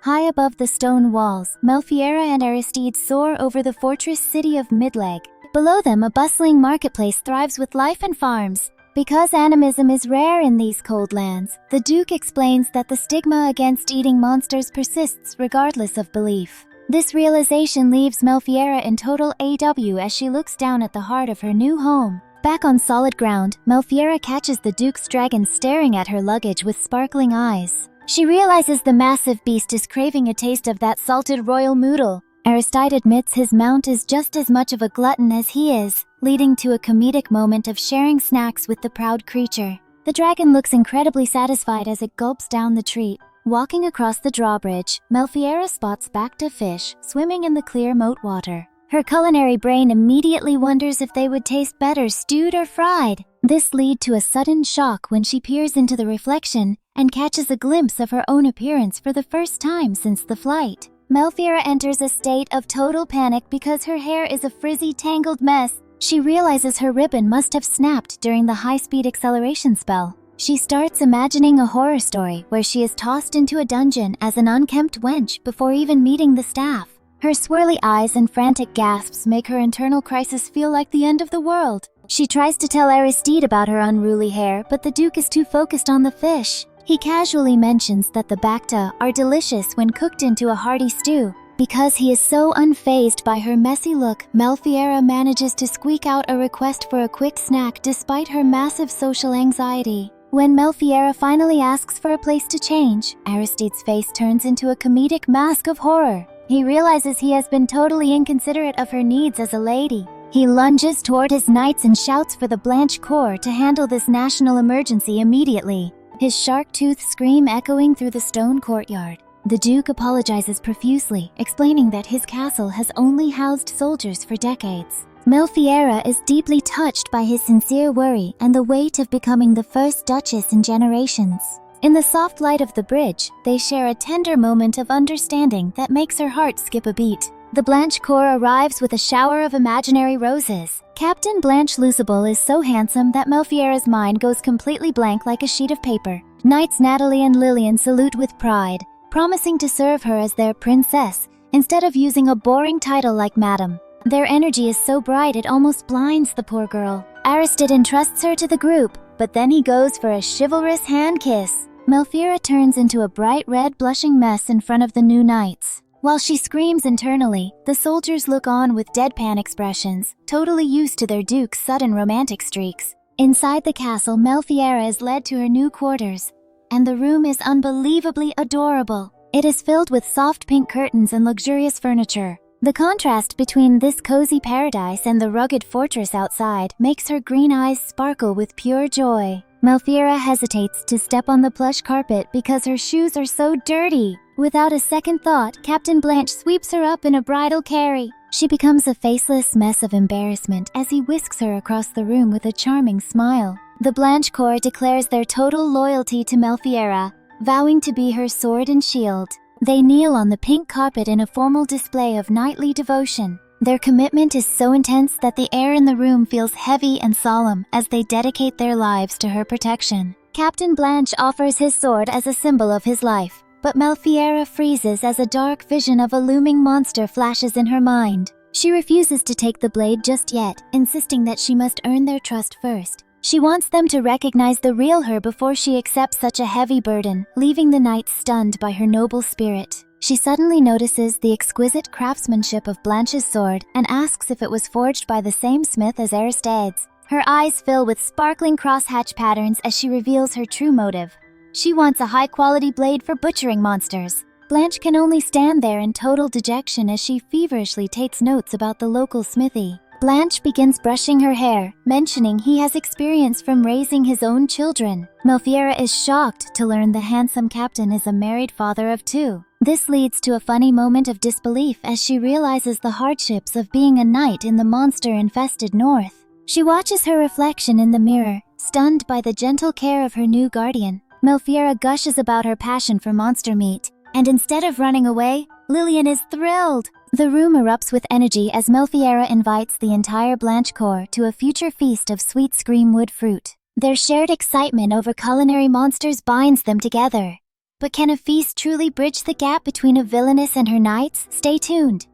High above the stone walls, Melphiera and Aristide soar over the fortress city of Midleg. Below them, a bustling marketplace thrives with life and farms. Because animism is rare in these cold lands, the Duke explains that the stigma against eating monsters persists regardless of belief. This realization leaves Melphiera in total AW as she looks down at the heart of her new home. Back on solid ground, Melphiera catches the Duke's dragon staring at her luggage with sparkling eyes. She realizes the massive beast is craving a taste of that salted royal noodle. Aristide admits his mount is just as much of a glutton as he is, leading to a comedic moment of sharing snacks with the proud creature. The dragon looks incredibly satisfied as it gulps down the treat. Walking across the drawbridge, Melphiera spots Bacta fish swimming in the clear moat water. Her culinary brain immediately wonders if they would taste better stewed or fried. This leads to a sudden shock when she peers into the reflection and catches a glimpse of her own appearance for the first time since the flight. Melphiera enters a state of total panic because her hair is a frizzy, tangled mess. She realizes her ribbon must have snapped during the high-speed acceleration spell. She starts imagining a horror story where she is tossed into a dungeon as an unkempt wench before even meeting the staff. Her swirly eyes and frantic gasps make her internal crisis feel like the end of the world. She tries to tell Aristide about her unruly hair, but the Duke is too focused on the fish. He casually mentions that the Bacta are delicious when cooked into a hearty stew. Because he is so unfazed by her messy look, Melphiera manages to squeak out a request for a quick snack despite her massive social anxiety. When Melphiera finally asks for a place to change, Aristide's face turns into a comedic mask of horror. He realizes he has been totally inconsiderate of her needs as a lady. He lunges toward his knights and shouts for the Blanche Corps to handle this national emergency immediately, his shark-tooth scream echoing through the stone courtyard. The Duke apologizes profusely, explaining that his castle has only housed soldiers for decades. Melphiera is deeply touched by his sincere worry and the weight of becoming the first duchess in generations. In the soft light of the bridge, they share a tender moment of understanding that makes her heart skip a beat. The Blanche Corps arrives with a shower of imaginary roses. Captain Blanche Lucibel is so handsome that Melphiera's mind goes completely blank like a sheet of paper. Knights Natalie and Lillian salute with pride, promising to serve her as their princess, instead of using a boring title like Madam. Their energy is so bright it almost blinds the poor girl. Aristide entrusts her to the group, but then he goes for a chivalrous hand kiss. Melphiera turns into a bright red blushing mess in front of the new knights. While she screams internally, the soldiers look on with deadpan expressions, totally used to their Duke's sudden romantic streaks. Inside the castle, Melphiera is led to her new quarters, and the room is unbelievably adorable. It is filled with soft pink curtains and luxurious furniture. The contrast between this cozy paradise and the rugged fortress outside makes her green eyes sparkle with pure joy. Melphiera hesitates to step on the plush carpet because her shoes are so dirty. Without a second thought, Captain Blanche sweeps her up in a bridal carry. She becomes a faceless mess of embarrassment as he whisks her across the room with a charming smile. The Blanche Corps declares their total loyalty to Melphiera, vowing to be her sword and shield. They kneel on the pink carpet in a formal display of knightly devotion. Their commitment is so intense that the air in the room feels heavy and solemn as they dedicate their lives to her protection. Captain Blanche offers his sword as a symbol of his life, but Melphiera freezes as a dark vision of a looming monster flashes in her mind. She refuses to take the blade just yet, insisting that she must earn their trust first. She wants them to recognize the real her before she accepts such a heavy burden, leaving the knights stunned by her noble spirit. She suddenly notices the exquisite craftsmanship of Blanche's sword and asks if it was forged by the same smith as Aristide's. Her eyes fill with sparkling crosshatch patterns as she reveals her true motive. She wants a high-quality blade for butchering monsters. Blanche can only stand there in total dejection as she feverishly takes notes about the local smithy. Blanche begins brushing her hair, mentioning he has experience from raising his own children. Melphiera is shocked to learn the handsome captain is a married father of 2. This leads to a funny moment of disbelief as she realizes the hardships of being a knight in the monster-infested north. She watches her reflection in the mirror, stunned by the gentle care of her new guardian. Melphiera gushes about her passion for monster meat, and instead of running away, Lillian is thrilled. The room erupts with energy as Melphiera invites the entire Blanche Cour to a future feast of sweet screamwood fruit. Their shared excitement over culinary monsters binds them together. But can a feast truly bridge the gap between a villainess and her knights? Stay tuned.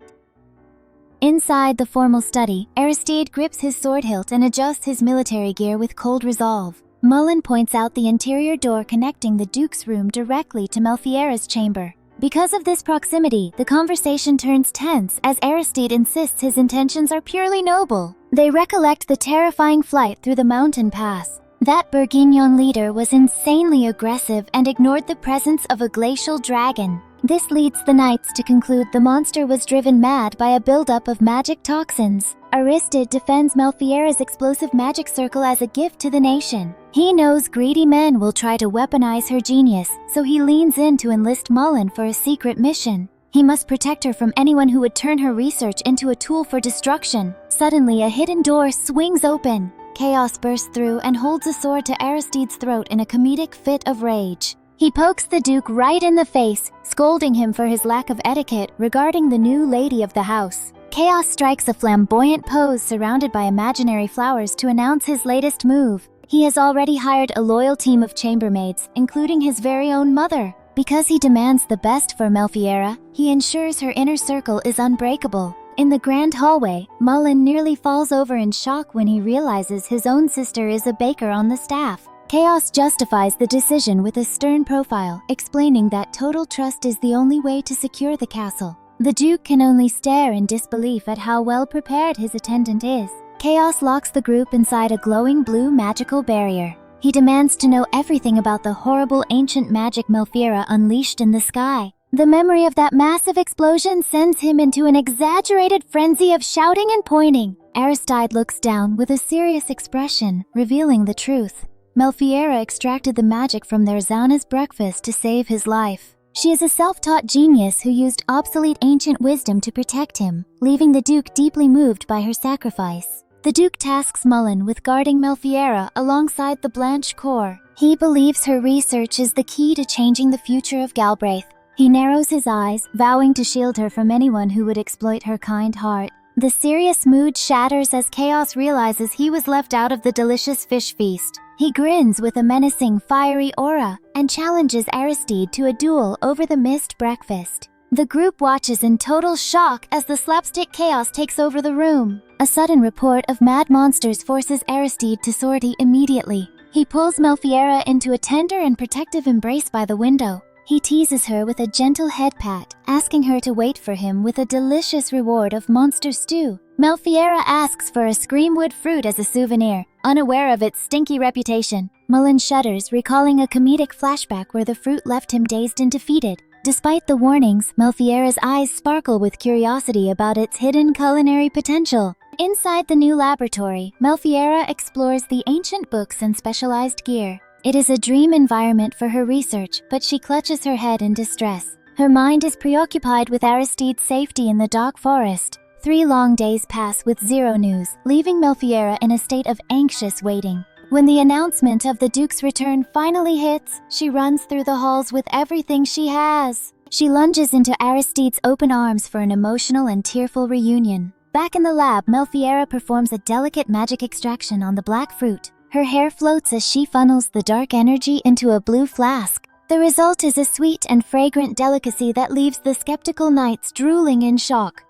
Inside the formal study, Aristide grips his sword hilt and adjusts his military gear with cold resolve. Mullen points out the interior door connecting the Duke's room directly to Melphiera's chamber. Because of this proximity, the conversation turns tense as Aristide insists his intentions are purely noble. They recollect the terrifying flight through the mountain pass. That Bourguignon leader was insanely aggressive and ignored the presence of a glacial dragon. This leads the knights to conclude the monster was driven mad by a buildup of magic toxins. Aristide defends Melphiera's explosive magic circle as a gift to the nation. He knows greedy men will try to weaponize her genius, so he leans in to enlist Mullen for a secret mission. He must protect her from anyone who would turn her research into a tool for destruction. Suddenly, a hidden door swings open. Chaos bursts through and holds a sword to Aristide's throat in a comedic fit of rage. He pokes the Duke right in the face, scolding him for his lack of etiquette regarding the new lady of the house. Chaos strikes a flamboyant pose surrounded by imaginary flowers to announce his latest move. He has already hired a loyal team of chambermaids, including his very own mother. Because he demands the best for Melphiera, he ensures her inner circle is unbreakable. In the grand hallway, Mullen nearly falls over in shock when he realizes his own sister is a baker on the staff. Chaos justifies the decision with a stern profile, explaining that total trust is the only way to secure the castle. The Duke can only stare in disbelief at how well prepared his attendant is. Chaos locks the group inside a glowing blue magical barrier. He demands to know everything about the horrible ancient magic Melphiera unleashed in the sky. The memory of that massive explosion sends him into an exaggerated frenzy of shouting and pointing. Aristide looks down with a serious expression, revealing the truth. Melphiera extracted the magic from their Zana's breakfast to save his life. She is a self-taught genius who used obsolete ancient wisdom to protect him, leaving the Duke deeply moved by her sacrifice. The Duke tasks Mullen with guarding Melphiera alongside the Blanche Cour. He believes her research is the key to changing the future of Galbraith. He narrows his eyes, vowing to shield her from anyone who would exploit her kind heart. The serious mood shatters as Chaos realizes he was left out of the delicious fish feast. He grins with a menacing, fiery aura and challenges Aristide to a duel over the missed breakfast. The group watches in total shock as the slapstick chaos takes over the room. A sudden report of mad monsters forces Aristide to sortie immediately. He pulls Melphiera into a tender and protective embrace by the window. He teases her with a gentle head pat, asking her to wait for him with a delicious reward of monster stew. Melphiera asks for a screamwood fruit as a souvenir, unaware of its stinky reputation. Mullen shudders, recalling a comedic flashback where the fruit left him dazed and defeated. Despite the warnings, Melphiera's eyes sparkle with curiosity about its hidden culinary potential. Inside the new laboratory, Melphiera explores the ancient books and specialized gear. It is a dream environment for her research, but she clutches her head in distress. Her mind is preoccupied with Aristide's safety in the dark forest. 3 long days pass with zero news, leaving Melphiera in a state of anxious waiting. When the announcement of the Duke's return finally hits, she runs through the halls with everything she has. She lunges into Aristide's open arms for an emotional and tearful reunion. Back in the lab, Melphiera performs a delicate magic extraction on the black fruit. Her hair floats as she funnels the dark energy into a blue flask. The result is a sweet and fragrant delicacy that leaves the skeptical knights drooling in shock.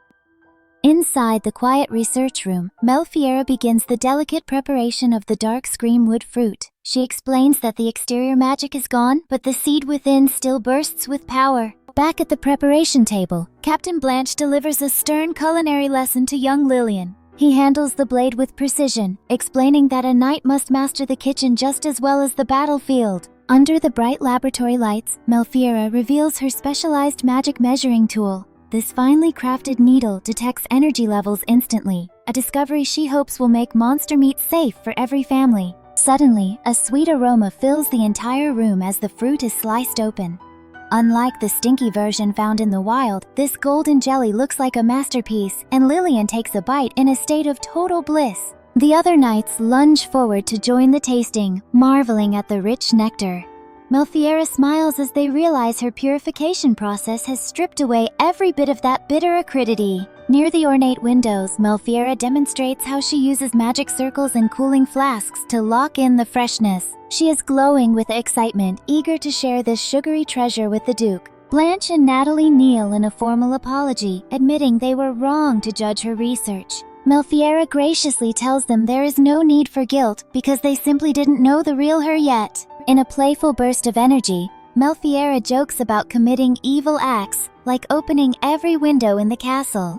Inside the quiet research room, Melphiera begins the delicate preparation of the dark screamwood fruit. She explains that the exterior magic is gone, but the seed within still bursts with power. Back at the preparation table, Captain Blanche delivers a stern culinary lesson to young Lillian. He handles the blade with precision, explaining that a knight must master the kitchen just as well as the battlefield. Under the bright laboratory lights, Melphiera reveals her specialized magic measuring tool. This finely crafted needle detects energy levels instantly, a discovery she hopes will make monster meat safe for every family. Suddenly, a sweet aroma fills the entire room as the fruit is sliced open. Unlike the stinky version found in the wild, this golden jelly looks like a masterpiece, and Lillian takes a bite in a state of total bliss. The other knights lunge forward to join the tasting, marveling at the rich nectar. Melphiera smiles as they realize her purification process has stripped away every bit of that bitter acridity. Near the ornate windows, Melphiera demonstrates how she uses magic circles and cooling flasks to lock in the freshness. She is glowing with excitement, eager to share this sugary treasure with the Duke. Blanche and Natalie kneel in a formal apology, admitting they were wrong to judge her research. Melphiera graciously tells them there is no need for guilt because they simply didn't know the real her yet. In a playful burst of energy, Melphiera jokes about committing evil acts, like opening every window in the castle.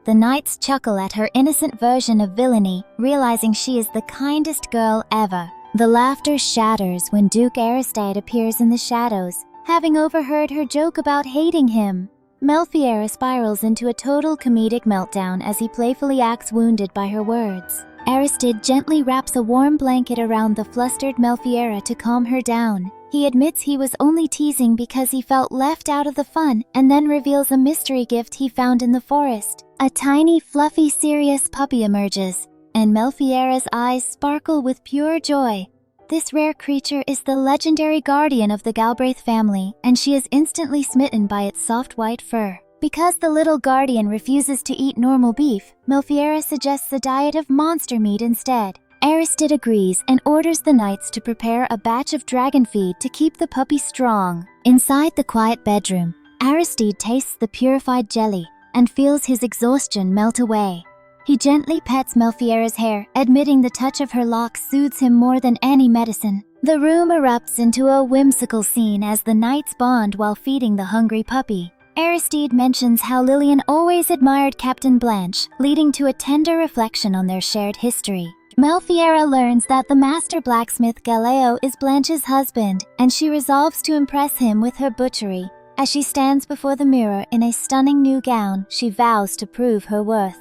The knights chuckle at her innocent version of villainy, realizing she is the kindest girl ever. The laughter shatters when Duke Aristide appears in the shadows, having overheard her joke about hating him. Melphiera spirals into a total comedic meltdown as he playfully acts wounded by her words. Aristide gently wraps a warm blanket around the flustered Melphiera to calm her down. He admits he was only teasing because he felt left out of the fun, and then reveals a mystery gift he found in the forest. A tiny, fluffy, serious puppy emerges, and Melphiera's eyes sparkle with pure joy. This rare creature is the legendary guardian of the Galbraith family, and she is instantly smitten by its soft white fur. Because the little guardian refuses to eat normal beef, Melphiera suggests a diet of monster meat instead. Aristide agrees and orders the knights to prepare a batch of dragon feed to keep the puppy strong. Inside the quiet bedroom, Aristide tastes the purified jelly and feels his exhaustion melt away. He gently pets Melphiera's hair, admitting the touch of her locks soothes him more than any medicine. The room erupts into a whimsical scene as the knights bond while feeding the hungry puppy. Aristide mentions how Lillian always admired Captain Blanche, leading to a tender reflection on their shared history. Melphiera learns that the master blacksmith Galileo is Blanche's husband, and she resolves to impress him with her butchery. As she stands before the mirror in a stunning new gown, she vows to prove her worth.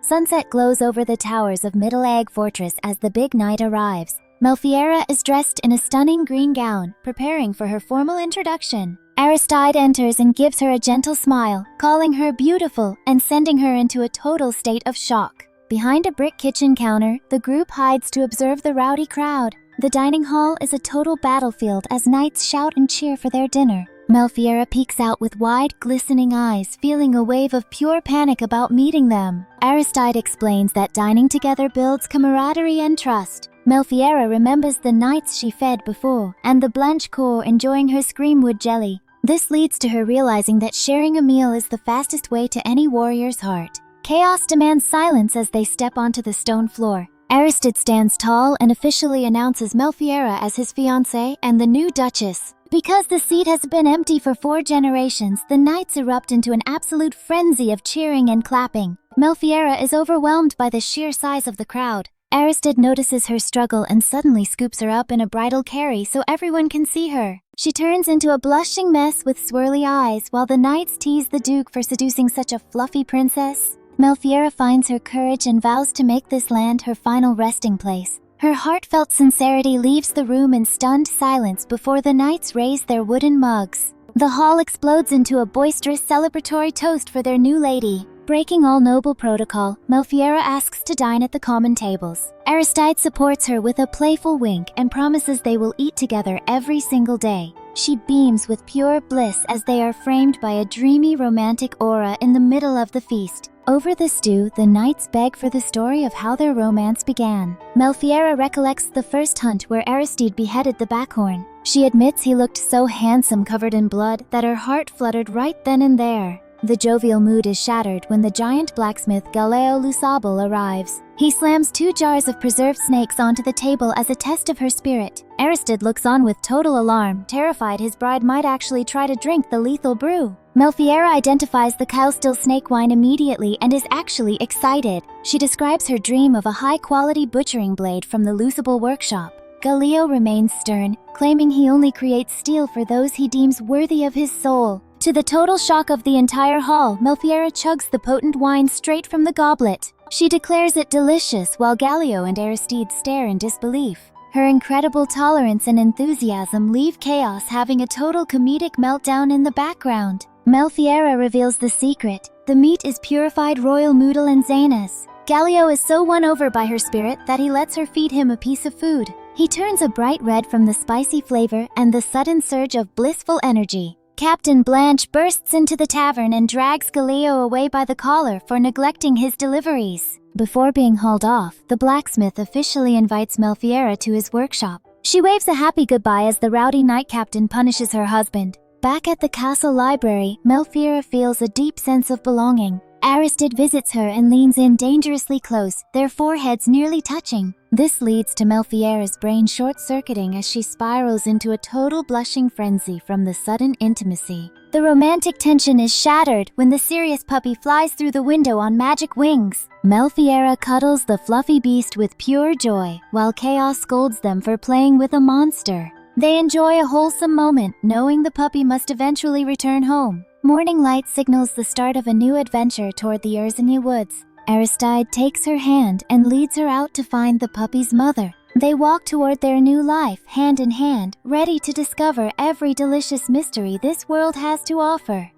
Sunset glows over the towers of Middle Egg Fortress as the big night arrives. Melphiera is dressed in a stunning green gown, preparing for her formal introduction. Aristide enters and gives her a gentle smile, calling her beautiful and sending her into a total state of shock. Behind a brick kitchen counter, the group hides to observe the rowdy crowd. The dining hall is a total battlefield as knights shout and cheer for their dinner. Melphiera peeks out with wide, glistening eyes, feeling a wave of pure panic about meeting them. Aristide explains that dining together builds camaraderie and trust. Melphiera remembers the knights she fed before, and the Blanche Cour enjoying her screamwood jelly. This leads to her realizing that sharing a meal is the fastest way to any warrior's heart. Chaos demands silence as they step onto the stone floor. Aristide stands tall and officially announces Melphiera as his fiancée and the new Duchess. Because the seat has been empty for 4 generations, the knights erupt into an absolute frenzy of cheering and clapping. Melphiera is overwhelmed by the sheer size of the crowd. Aristide notices her struggle and suddenly scoops her up in a bridal carry so everyone can see her. She turns into a blushing mess with swirly eyes while the knights tease the Duke for seducing such a fluffy princess. Melphiera finds her courage and vows to make this land her final resting place. Her heartfelt sincerity leaves the room in stunned silence before the knights raise their wooden mugs. The hall explodes into a boisterous celebratory toast for their new lady. Breaking all noble protocol, Melphiera asks to dine at the common tables. Aristide supports her with a playful wink and promises they will eat together every single day. She beams with pure bliss as they are framed by a dreamy romantic aura in the middle of the feast. Over the stew, the knights beg for the story of how their romance began. Melphiera recollects the first hunt where Aristide beheaded the Backhorn. She admits he looked so handsome covered in blood that her heart fluttered right then and there. The jovial mood is shattered when the giant blacksmith Galileo Lusable arrives. He slams 2 jars of preserved snakes onto the table as a test of her spirit. Aristide looks on with total alarm, terrified his bride might actually try to drink the lethal brew. Melphiera identifies the Kyle-Still snake wine immediately and is actually excited. She describes her dream of a high-quality butchering blade from the Lusable workshop. Galileo remains stern, claiming he only creates steel for those he deems worthy of his soul. To the total shock of the entire hall, Melphiera chugs the potent wine straight from the goblet. She declares it delicious while Galileo and Aristide stare in disbelief. Her incredible tolerance and enthusiasm leave chaos having a total comedic meltdown in the background. Melphiera reveals the secret. The meat is purified royal Moodle and Zanus. Galileo is so won over by her spirit that he lets her feed him a piece of food. He turns a bright red from the spicy flavor and the sudden surge of blissful energy. Captain Blanche bursts into the tavern and drags Galileo away by the collar for neglecting his deliveries. Before being hauled off, the blacksmith officially invites Melphiera to his workshop. She waves a happy goodbye as the rowdy knight captain punishes her husband. Back at the castle library, Melphiera feels a deep sense of belonging. Aristide visits her and leans in dangerously close, their foreheads nearly touching. This leads to Melphiera's brain short-circuiting as she spirals into a total blushing frenzy from the sudden intimacy. The romantic tension is shattered when the serious puppy flies through the window on magic wings. Melphiera cuddles the fluffy beast with pure joy, while Chaos scolds them for playing with a monster. They enjoy a wholesome moment, knowing the puppy must eventually return home. Morning light signals the start of a new adventure toward the Urzenia woods. Aristide takes her hand and leads her out to find the puppy's mother. They walk toward their new life, hand in hand, ready to discover every delicious mystery this world has to offer.